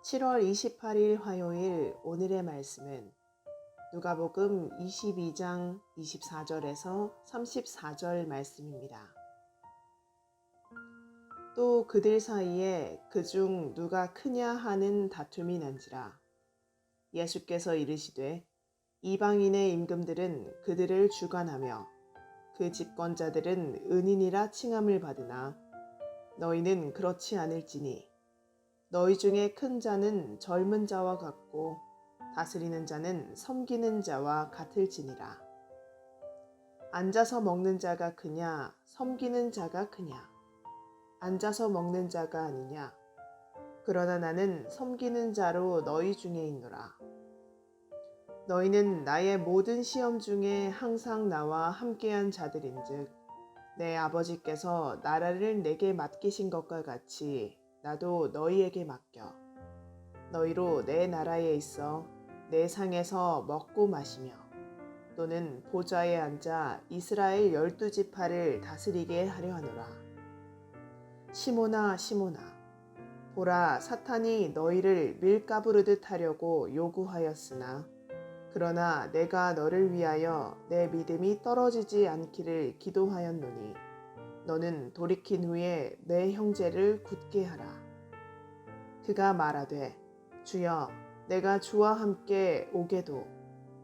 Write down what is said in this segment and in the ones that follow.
7월 28일 화요일 오늘의 말씀은 누가복음 22장 24절에서 34절 말씀입니다. 또 그들 사이에 그중 누가 크냐 하는 다툼이 난지라. 예수께서 이르시되 이방인의 임금들은 그들을 주관하며 그 집권자들은 은인이라 칭함을 받으나 너희는 그렇지 않을지니 너희 중에 큰 자는 젊은 자와 같고 다스리는 자는 섬기는 자와 같을지니라. 앉아서 먹는 자가 크냐 섬기는 자가 크냐. 앉아서 먹는 자가 아니냐. 그러나 나는 섬기는 자로 너희 중에 있노라. 너희는 나의 모든 시험 중에 항상 나와 함께한 자들인즉 내 아버지께서 나라를 내게 맡기신 것과 같이 나도 너희에게 맡겨 너희로 내 나라에 있어 내 상에서 먹고 마시며 또는 보좌에 앉아 이스라엘 12지파를 다스리게 하려 하노라. 시몬아 시몬아 보라 사탄이 너희를 밀가부르듯 하려고 요구하였으나 그러나 내가 너를 위하여 내 믿음이 떨어지지 않기를 기도하였노니 너는 돌이킨 후에 내 형제를 굳게 하라. 그가 말하되 주여 내가 주와 함께 오게도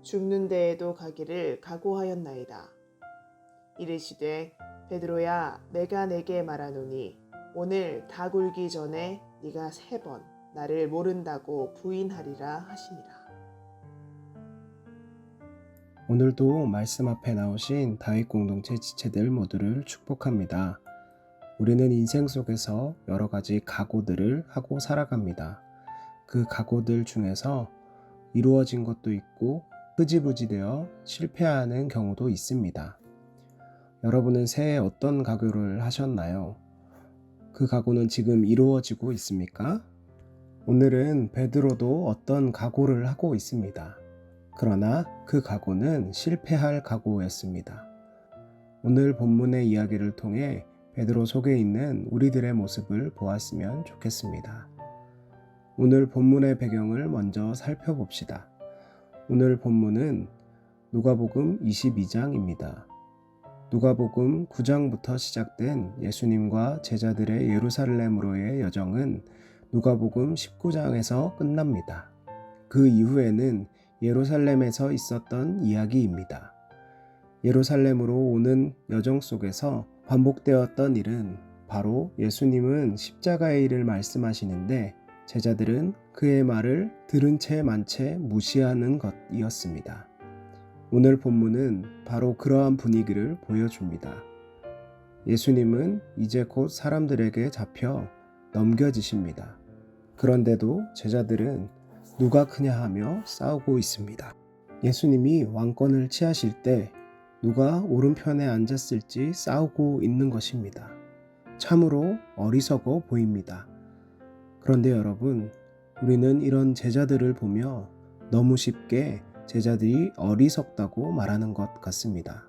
죽는 데에도 가기를 각오하였나이다. 이르시되 베드로야 내가 내게 말하노니 오늘 다 굴기 전에 네가 3번 나를 모른다고 부인하리라 하시니라. 오늘도 말씀 앞에 나오신 다윗 공동체 지체들 모두를 축복합니다. 우리는 인생 속에서 여러 가지 각오들을 하고 살아갑니다. 그 각오들 중에서 이루어진 것도 있고 흐지부지 되어 실패하는 경우도 있습니다. 여러분은 새해 어떤 각오를 하셨나요? 그 각오는 지금 이루어지고 있습니까? 오늘은 베드로도 어떤 각오를 하고 있습니다. 그러나 그 각오는 실패할 각오였습니다. 오늘 본문의 이야기를 통해 베드로 속에 있는 우리들의 모습을 보았으면 좋겠습니다. 오늘 본문의 배경을 먼저 살펴봅시다. 오늘 본문은 누가복음 22장입니다. 누가복음 9장부터 시작된 예수님과 제자들의 예루살렘으로의 여정은 누가복음 19장에서 끝납니다. 그 이후에는 예루살렘에서 있었던 이야기입니다. 예루살렘으로 오는 여정 속에서 반복되었던 일은 바로 예수님은 십자가의 일을 말씀하시는데 제자들은 그의 말을 들은 채 만 채 무시하는 것이었습니다. 오늘 본문은 바로 그러한 분위기를 보여줍니다. 예수님은 이제 곧 사람들에게 잡혀 넘겨지십니다. 그런데도 제자들은 누가 크냐 하며 싸우고 있습니다. 예수님이 왕권을 취하실 때 누가 오른편에 앉았을지 싸우고 있는 것입니다. 참으로 어리석어 보입니다. 그런데 여러분, 우리는 이런 제자들을 보며 너무 쉽게 제자들이 어리석다고 말하는 것 같습니다.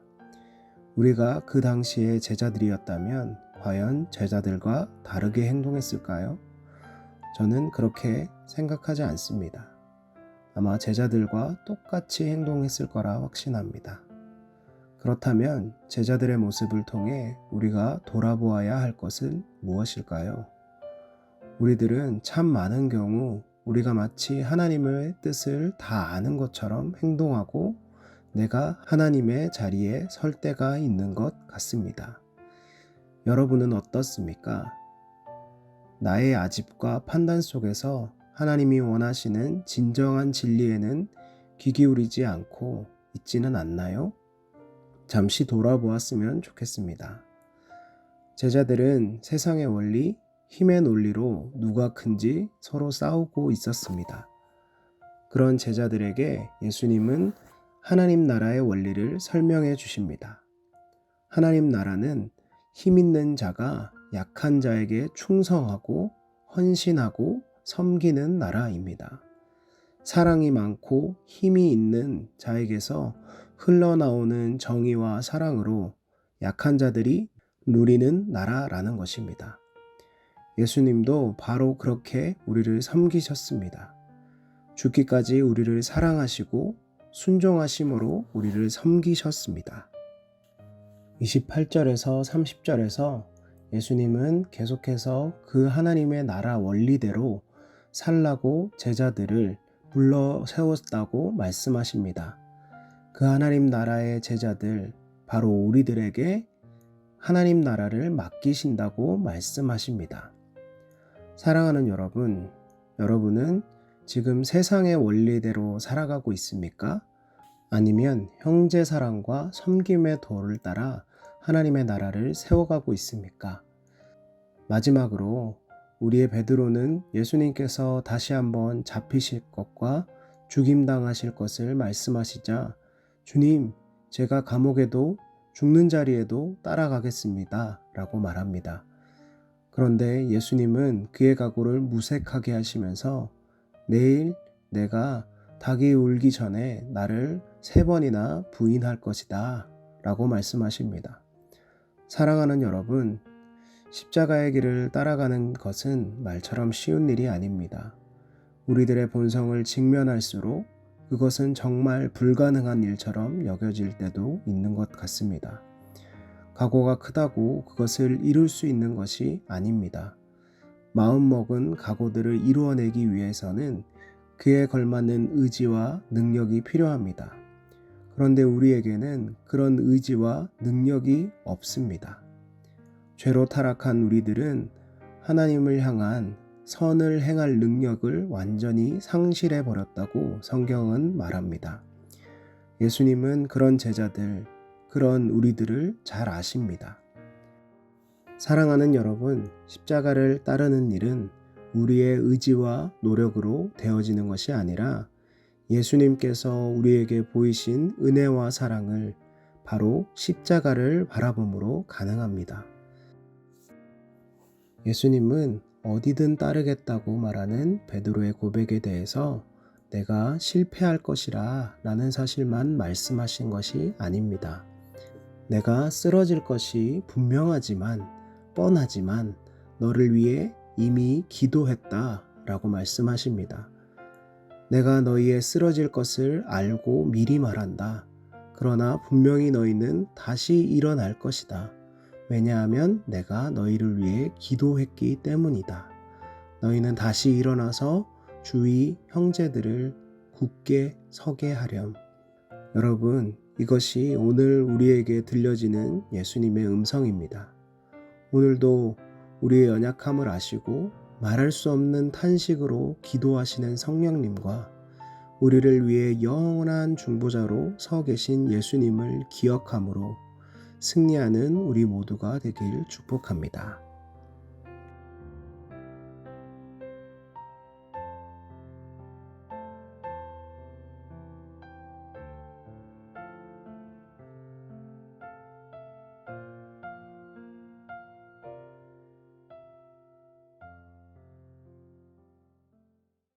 우리가 그 당시의 제자들이었다면 과연 제자들과 다르게 행동했을까요? 저는 그렇게 생각하지 않습니다. 아마 제자들과 똑같이 행동했을 거라 확신합니다. 그렇다면 제자들의 모습을 통해 우리가 돌아보아야 할 것은 무엇일까요? 우리들은 참 많은 경우 우리가 마치 하나님의 뜻을 다 아는 것처럼 행동하고 내가 하나님의 자리에 설 때가 있는 것 같습니다. 여러분은 어떻습니까? 나의 아집과 판단 속에서 하나님이 원하시는 진정한 진리에는 귀 기울이지 않고 있지는 않나요? 잠시 돌아보았으면 좋겠습니다. 제자들은 세상의 원리, 힘의 논리로 누가 큰지 서로 싸우고 있었습니다. 그런 제자들에게 예수님은 하나님 나라의 원리를 설명해 주십니다. 하나님 나라는 힘 있는 자가 약한 자에게 충성하고 헌신하고 섬기는 나라입니다. 사랑이 많고 힘이 있는 자에게서 흘러나오는 정의와 사랑으로 약한 자들이 누리는 나라라는 것입니다. 예수님도 바로 그렇게 우리를 섬기셨습니다. 죽기까지 우리를 사랑하시고 순종하심으로 우리를 섬기셨습니다. 28절에서 30절에서 예수님은 계속해서 그 하나님의 나라 원리대로 살라고 제자들을 불러 세웠다고 말씀하십니다. 그 하나님 나라의 제자들, 바로 우리들에게 하나님 나라를 맡기신다고 말씀하십니다. 사랑하는 여러분, 여러분은 지금 세상의 원리대로 살아가고 있습니까? 아니면 형제 사랑과 섬김의 도를 따라 하나님의 나라를 세워가고 있습니까? 마지막으로 우리의 베드로는 예수님께서 다시 한번 잡히실 것과 죽임당하실 것을 말씀하시자 주님, 제가 감옥에도 죽는 자리에도 따라가겠습니다 라고 말합니다. 그런데 예수님은 그의 각오를 무색하게 하시면서 내일 내가 닭이 울기 전에 나를 3번이나 부인할 것이다 라고 말씀하십니다. 사랑하는 여러분, 십자가의 길을 따라가는 것은 말처럼 쉬운 일이 아닙니다. 우리들의 본성을 직면할수록 그것은 정말 불가능한 일처럼 여겨질 때도 있는 것 같습니다. 각오가 크다고 그것을 이룰 수 있는 것이 아닙니다. 마음먹은 각오들을 이루어내기 위해서는 그에 걸맞는 의지와 능력이 필요합니다. 그런데 우리에게는 그런 의지와 능력이 없습니다. 죄로 타락한 우리들은 하나님을 향한 선을 행할 능력을 완전히 상실해 버렸다고 성경은 말합니다. 예수님은 그런 제자들, 그런 우리들을 잘 아십니다. 사랑하는 여러분, 십자가를 따르는 일은 우리의 의지와 노력으로 되어지는 것이 아니라 예수님께서 우리에게 보이신 은혜와 사랑을 바로 십자가를 바라봄으로 가능합니다. 예수님은 어디든 따르겠다고 말하는 베드로의 고백에 대해서 내가 실패할 것이라 라는 사실만 말씀하신 것이 아닙니다. 내가 쓰러질 것이 분명하지만 뻔하지만 너를 위해 이미 기도했다 라고 말씀하십니다. 내가 너희의 쓰러질 것을 알고 미리 말한다. 그러나 분명히 너희는 다시 일어날 것이다. 왜냐하면 내가 너희를 위해 기도했기 때문이다. 너희는 다시 일어나서 주위 형제들을 굳게 서게 하렴. 여러분, 이것이 오늘 우리에게 들려지는 예수님의 음성입니다. 오늘도 우리의 연약함을 아시고 말할 수 없는 탄식으로 기도하시는 성령님과 우리를 위해 영원한 중보자로 서 계신 예수님을 기억함으로 승리하는 우리 모두가 되길 축복합니다.